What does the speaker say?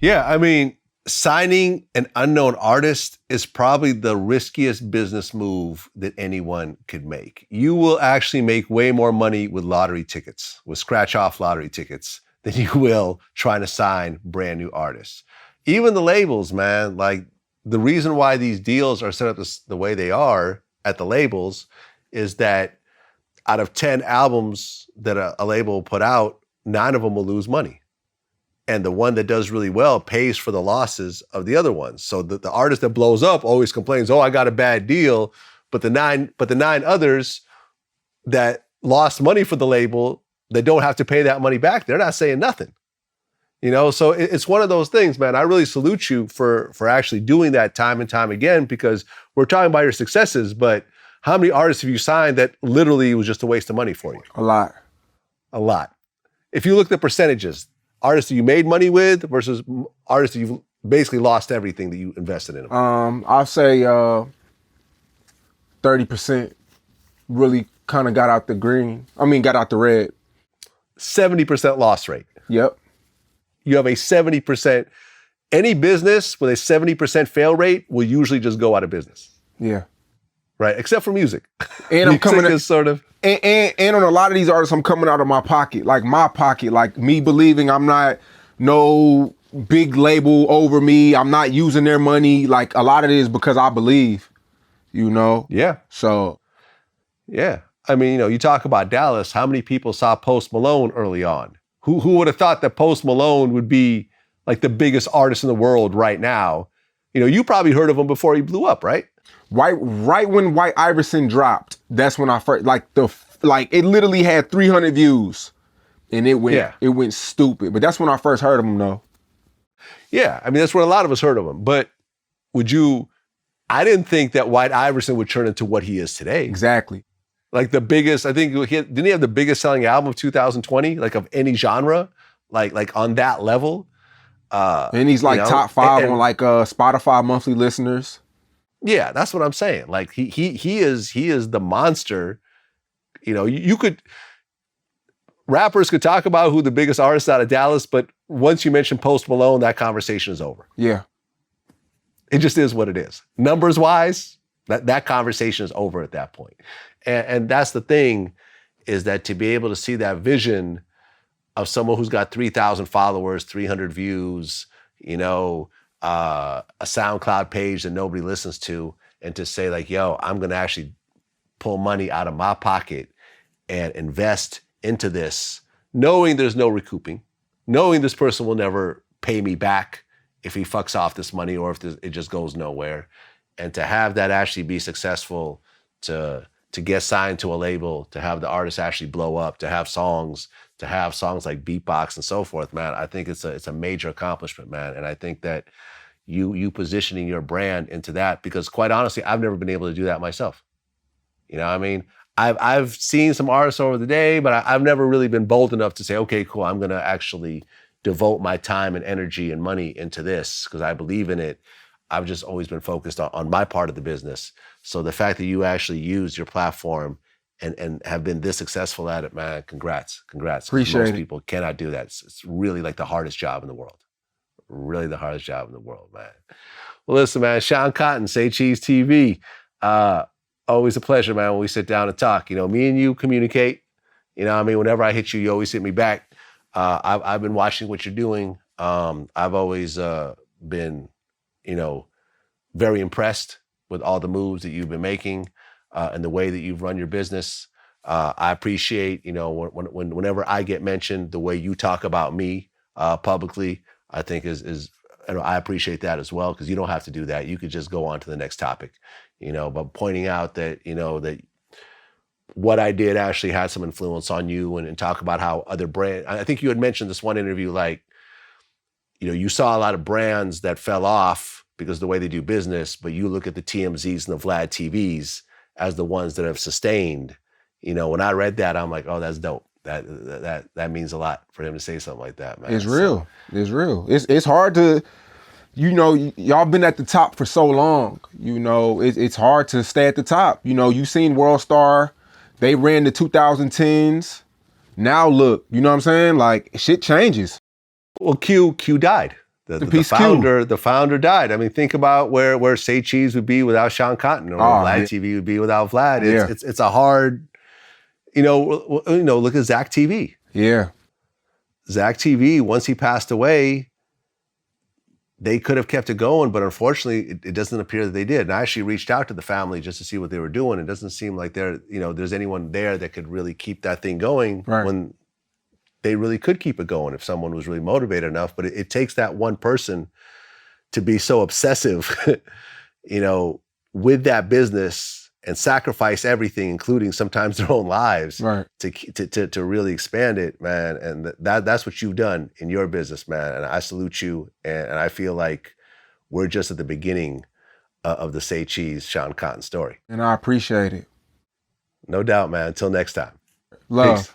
Yeah, I mean, signing an unknown artist is probably the riskiest business move that anyone could make. You will actually make way more money with lottery tickets, with scratch-off lottery tickets, than you will trying to sign brand new artists. Even the labels, man, like the reason why these deals are set up the way they are at the labels is that out of 10 albums that a label will put out, 9 of them will lose money. And the one that does really well pays for the losses of the other ones. So the artist that blows up always complains, "Oh, I got a bad deal," but the nine others that lost money for the label, they don't have to pay that money back. They're not saying nothing. So it's one of those things, man. I really salute you for actually doing that time and time again, because we're talking about your successes, but how many artists have you signed that literally was just a waste of money for you? A lot. A lot. If you look at the percentages, artists that you made money with versus artists that you've basically lost everything that you invested in them? I'll say 30% really kind of got out the green. Got out the red. 70% loss rate. Yep. You have a 70%. Any business with a 70% fail rate will usually just go out of business. Yeah. Right, except for music. And I'm coming is sort of... And on a lot of these artists, I'm coming out of my pocket, like me believing I'm not no big label over me. I'm not using their money. Like a lot of it is because I believe, Yeah. So. Yeah. I mean, you talk about Dallas, how many people saw Post Malone early on? Who would have thought that Post Malone would be like the biggest artist in the world right now? You probably heard of him before he blew up, right? Right when White Iverson dropped, that's when I first it literally had 300 views, and it went stupid. But that's when I first heard of him, though. Yeah, I mean that's when a lot of us heard of him. But I didn't think that White Iverson would turn into what he is today. Exactly. Like the biggest, I think didn't he have the biggest selling album of 2020, like of any genre, like on that level? And he's like top 5 on like Spotify monthly listeners. Yeah, that's what I'm saying. Like he is the monster. Rappers could talk about who the biggest artist out of Dallas, but once you mention Post Malone, that conversation is over. Yeah. It just is what it is. Numbers wise, that conversation is over at that point. And that's the thing, is that to be able to see that vision of someone who's got 3,000 followers, 300 views, a SoundCloud page that nobody listens to, and to say like, yo, I'm going to actually pull money out of my pocket and invest into this, knowing there's no recouping, knowing this person will never pay me back if he fucks off this money or if it just goes nowhere. And to have that actually be successful, to get signed to a label, to have the artist actually blow up, to have songs like Beatbox and so forth, man, I think it's a major accomplishment, man. And I think that you positioning your brand into that, because quite honestly, I've never been able to do that myself. I've seen some artists over the day, but I've never really been bold enough to say, okay, cool, I'm going to actually devote my time and energy and money into this because I believe in it. I've just always been focused on my part of the business. So the fact that you actually use your platform and have been this successful at it, man, congrats. Appreciate it. Most people cannot do that. It's really like the hardest job in the world. Really the hardest job in the world, man. Well, listen, man, Shawn Cotton, Say Cheese TV. Always a pleasure, man, when we sit down and talk. Me and you communicate. Whenever I hit you, you always hit me back. I've been watching what you're doing. I've always been, very impressed with all the moves that you've been making and the way that you've run your business. I appreciate, whenever I get mentioned, the way you talk about me publicly, I think is I appreciate that as well, because you don't have to do that. You could just go on to the next topic, but pointing out that, that what I did actually had some influence on you and talk about how other brands, I think you had mentioned this one interview, like, you saw a lot of brands that fell off because of the way they do business, but you look at the TMZs and the Vlad TVs as the ones that have sustained. When I read that, I'm like, oh, that's dope. That means a lot for him to say something like that, man. It's real. It's real. It's hard to, y'all been at the top for so long. It's hard to stay at the top. You seen World Star, they ran the 2010s. Now look, you know what I'm saying? Like, shit changes. Well, Q died. The Peace Q. The founder died. I mean, think about where Say Cheese would be without Shawn Cotton, or where Vlad TV would be without Vlad. It's a hard, look at Zach TV. Yeah. Zach TV, once he passed away, they could have kept it going, but unfortunately, it doesn't appear that they did. And I actually reached out to the family just to see what they were doing. It doesn't seem like there's anyone there that could really keep that thing going when they really could keep it going if someone was really motivated enough. But it takes that one person to be so obsessive, with that business and sacrifice everything, including sometimes their own lives, to really expand it, man. And that's what you've done in your business, man. And I salute you. And I feel like we're just at the beginning of the Say Cheese, Shawn Cotton story. And I appreciate it. No doubt, man. Until next time. Love. Peace.